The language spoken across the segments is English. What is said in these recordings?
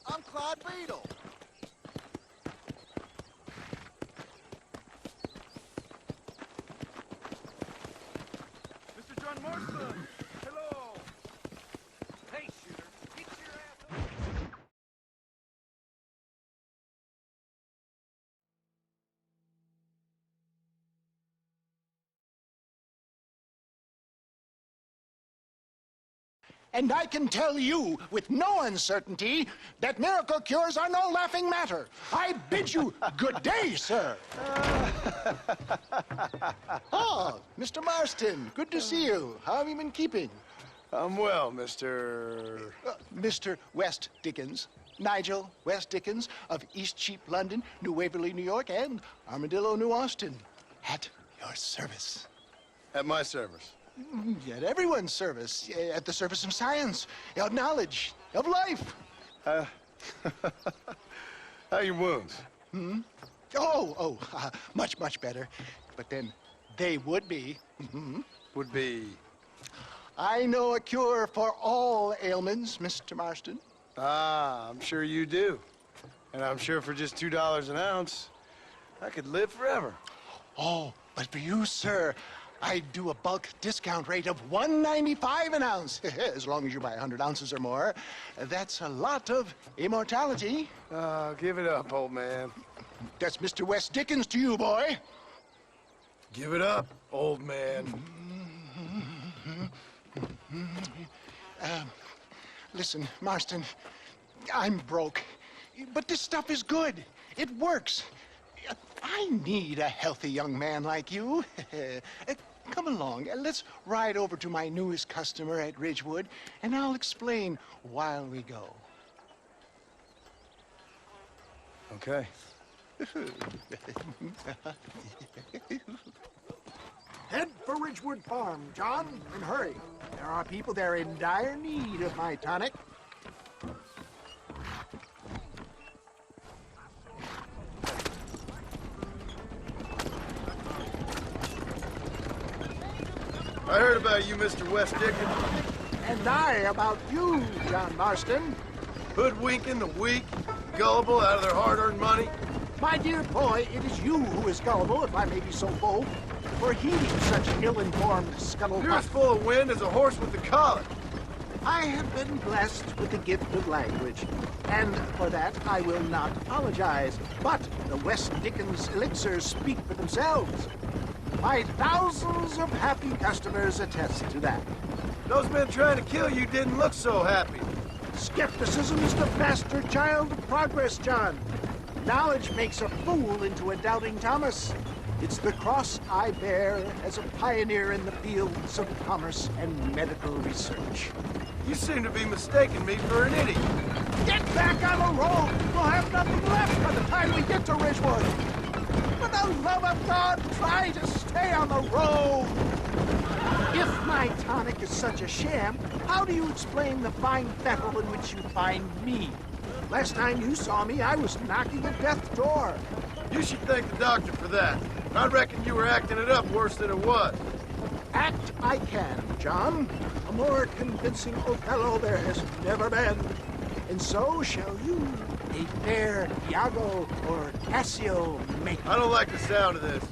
I'm Clyde Beadle. Mr. John Marston! Hello! Hey, shooter, get your ass over. And I can tell you with no uncertainty that miracle cures are no laughing matter. I bid you good day, sir. Oh, Mr. Marston, good to see you. How have you been keeping? I'm well, Mr. Mr. West Dickens. Nigel West Dickens of East Cheap, London, New Waverly, New York, and Armadillo, New Austin. At your service. At my service. At everyone's service. At the service of science, of knowledge, of life. How are your wounds? Much, much better. But then they would be. Would be... I know a cure for all ailments, Mr. Marston. Ah, I'm sure you do. And I'm sure for just $2 an ounce, I could live forever. Oh, but for you, sir, I do a bulk discount rate of $1.95 an ounce, as long as you buy 100 ounces or more. That's a lot of immortality. Give it up, old man. That's Mr. West Dickens to you, boy. Give it up, old man. Listen, Marston, I'm broke, but this stuff is good. It works. I need a healthy young man like you. Come along, let's ride over to my newest customer at Ridgewood, and I'll explain while we go. Okay. Head for Ridgewood Farm, John, and hurry. There are people there in dire need of my tonic. I heard about you, Mr. West Dickens. And I about you, John Marston. Hoodwinking the weak, gullible out of their hard-earned money. My dear boy, it is you who is gullible, if I may be so bold, for heeding such ill-informed scuttlebutt. You're as full of wind as a horse with the colic. I have been blessed with the gift of language, and for that I will not apologize. But the West Dickens elixirs speak for themselves. My thousands of happy customers attest to that. Those men trying to kill you didn't look so happy. Skepticism is the bastard child of progress, John. Knowledge makes a fool into a doubting Thomas. It's the cross I bear as a pioneer in the fields of commerce and medical research. You seem to be mistaking me for an idiot. Get back on the road! We'll have nothing left by the time we get to Ridgewood. For the love of God, try to stay on the road! If my tonic is such a sham, how do you explain the fine fettle in which you find me? Last time you saw me, I was knocking at death's door. You should thank the doctor for that. I reckon you were acting it up worse than it was. Act I can, John. A more convincing Othello there has never been. And so shall you, a fair Iago or Cassio make. I don't like the sound of this.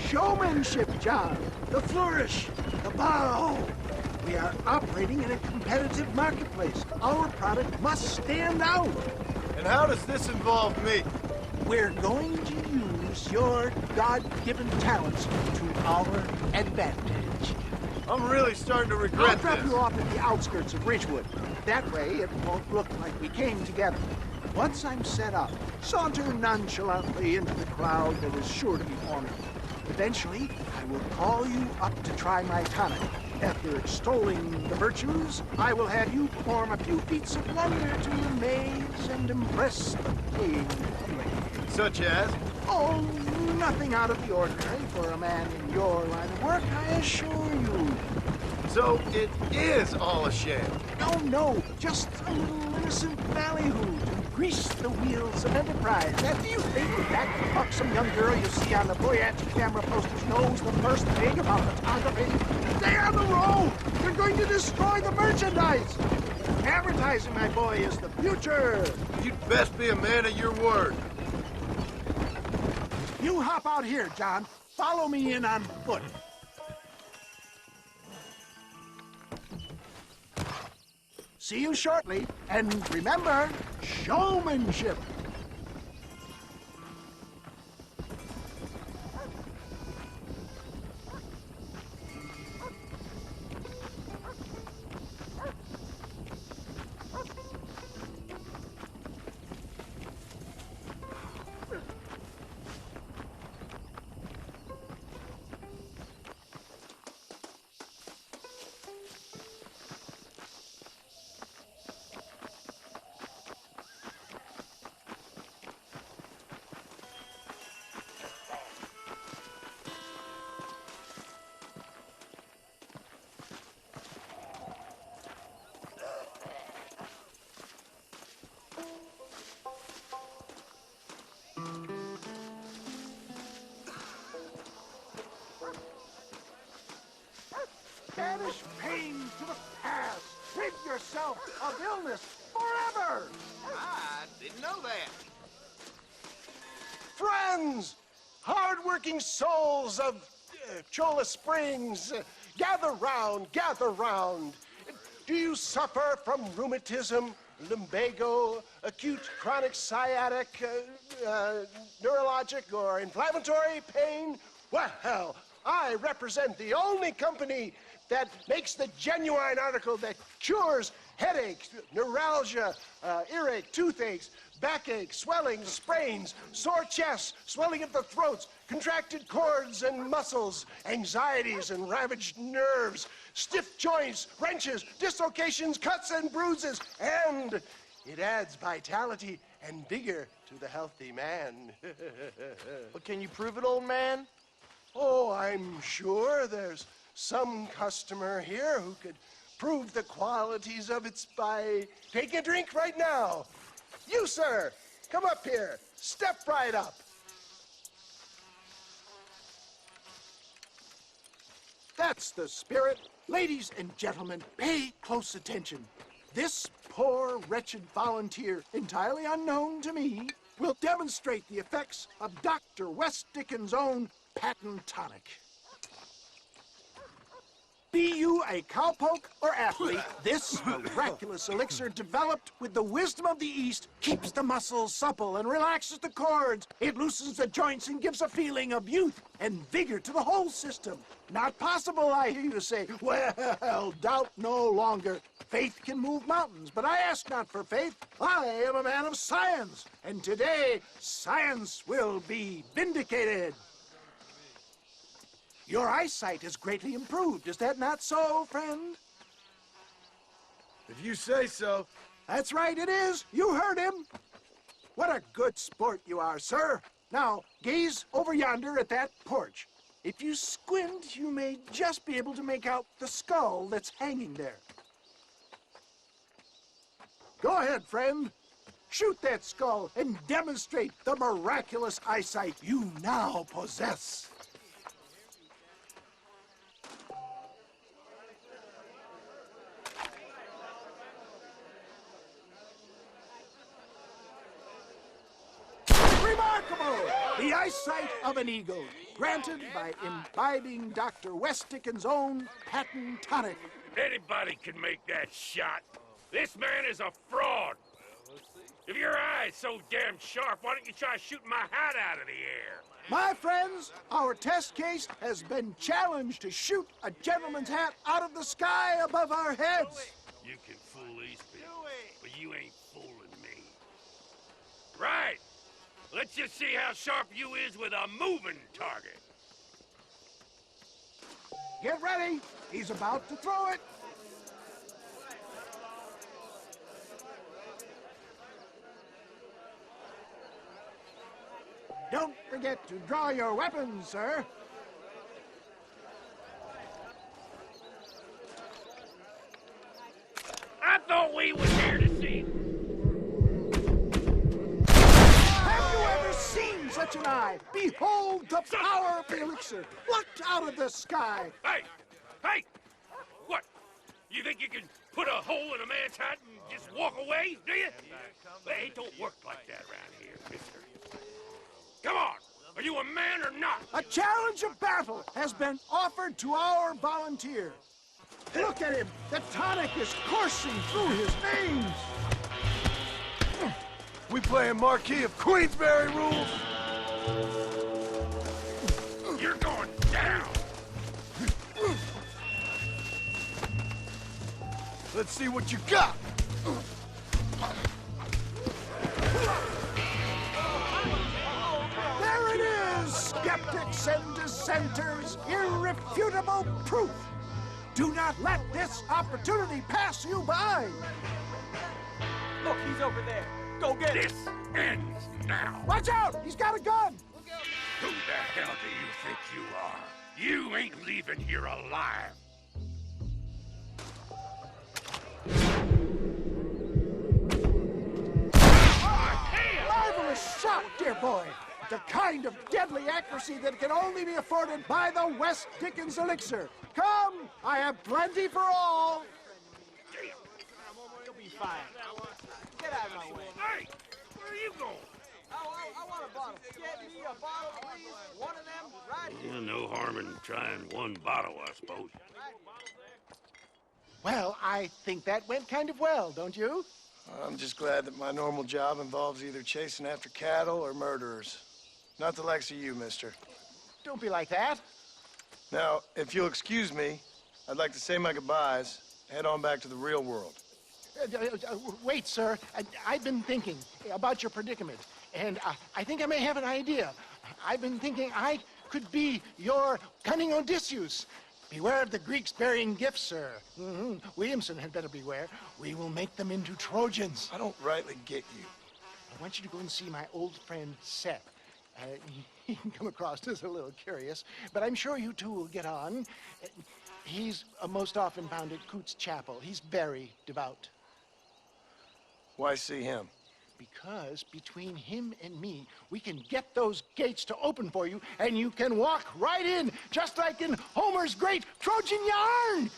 Showmanship, John. The flourish, the bow. We are operating in a competitive marketplace. Our product must stand out. And how does this involve me? We're going to use your God-given talents to our advantage. I'm really starting to I'll regret drop this. you off at the outskirts of Ridgewood. That way, it won't look like we came together. Once I'm set up, saunter nonchalantly into the crowd that is sure to be forming. Eventually, I will call you up to try my tonic. After extolling the virtues, I will have you perform a few feats of wonder to amaze and impress the paying public. Such as? Oh, nothing out of the ordinary for a man in your line of work, I assure you. So it is all a sham. No, just a little innocent ballyhoo to grease the wheels of enterprise. Now, do you think that buxom young girl you see on the voyage camera posters knows the first thing about photography? Stay on the road! You're going to destroy the merchandise! Advertising, my boy, is the future. You'd best be a man of your word. You hop out here, John. Follow me in on foot. See you shortly. And remember, showmanship. Banish pain to the past. Rid yourself of illness forever. I didn't know that. Friends, hard-working souls of Cholla Springs, gather round, gather round. Do you suffer from rheumatism, lumbago, acute chronic sciatic, neurologic, or inflammatory pain? Well, I represent the only company that makes the genuine article that cures headaches, neuralgia, earache, toothaches, backache, swelling, sprains, sore chests, swelling of the throats, contracted cords and muscles, anxieties and ravaged nerves, stiff joints, wrenches, dislocations, cuts and bruises, and it adds vitality and vigor to the healthy man. But can you prove it, old man? Oh, I'm sure there's some customer here who could prove the qualities of it by taking a drink right now. You, sir, come up here. Step right up. That's the spirit. Ladies and gentlemen, pay close attention. This poor, wretched volunteer, entirely unknown to me, will demonstrate the effects of Dr. West Dickens' own patent tonic. Be you a cowpoke or athlete, this miraculous elixir developed with the wisdom of the East keeps the muscles supple and relaxes the cords. It loosens the joints and gives a feeling of youth and vigor to the whole system. Not possible, I hear you say. Well, doubt no longer. Faith can move mountains, but I ask not for faith. I am a man of science, and today science will be vindicated. Your eyesight has greatly improved. Is that not so, friend? If you say so. That's right, it is. You heard him. What a good sport you are, sir. Now, gaze over yonder at that porch. If you squint, you may just be able to make out the skull that's hanging there. Go ahead, friend. Shoot that skull and demonstrate the miraculous eyesight you now possess. Remarkable! The eyesight of an eagle, granted by imbibing Dr. West Dickens' own patent tonic. Anybody can make that shot. This man is a fraud. If your eye's so damn sharp, why don't you try shooting my hat out of the air? My friends, our test case has been challenged to shoot a gentleman's hat out of the sky above our heads. You can fool these people, but you ain't fooling me. Right. Let's just see how sharp you is with a moving target. Get ready. He's about to throw it. Don't forget to draw your weapons, sir. I thought we was here to see. Have you ever seen such an eye? Behold the power of the elixir, plucked out of the sky. Hey! Hey! What? You think you can put a hole in a man's hat and just walk away, do you? Well, it don't work like that around here, mister. Come on! Are you a man or not? A challenge of battle has been offered to our volunteer. Look at him! The tonic is coursing through his veins! We playing Marquis of Queensberry rules? You're going down! Let's see what you got. There it is! Skeptics and dissenters, irrefutable proof! Do not let this opportunity pass you by! Look, he's over there. Go get him. This ends now! Watch out! He's got a gun! Who the hell do you think you are? You ain't leaving here alive! Marvelous shot, dear boy! The kind of deadly accuracy that can only be afforded by the West Dickens elixir. Come, I have plenty for all. You'll be fine. Get out of my way. Hey! Where are you going? I want a bottle. Get me a bottle, please. One of them right here. No harm in trying one bottle, I suppose. Well, I think that went kind of well, don't you? I'm just glad that my normal job involves either chasing after cattle or murderers. Not the likes of you, mister. Don't be like that. Now, if you'll excuse me, I'd like to say my goodbyes, head on back to the real world. Wait, sir. I've been thinking about your predicament, and I think I may have an idea. I've been thinking I could be your cunning Odysseus. Beware of the Greeks bearing gifts, sir. Williamson had better beware. We will make them into Trojans. I don't rightly get you. I want you to go and see my old friend Seth. He can come across as a little curious, but I'm sure you two will get on. He's most often found at Coots Chapel. He's very devout. Why see him? Because between him and me, we can get those gates to open for you, and you can walk right in, just like in Homer's great Trojan yarn.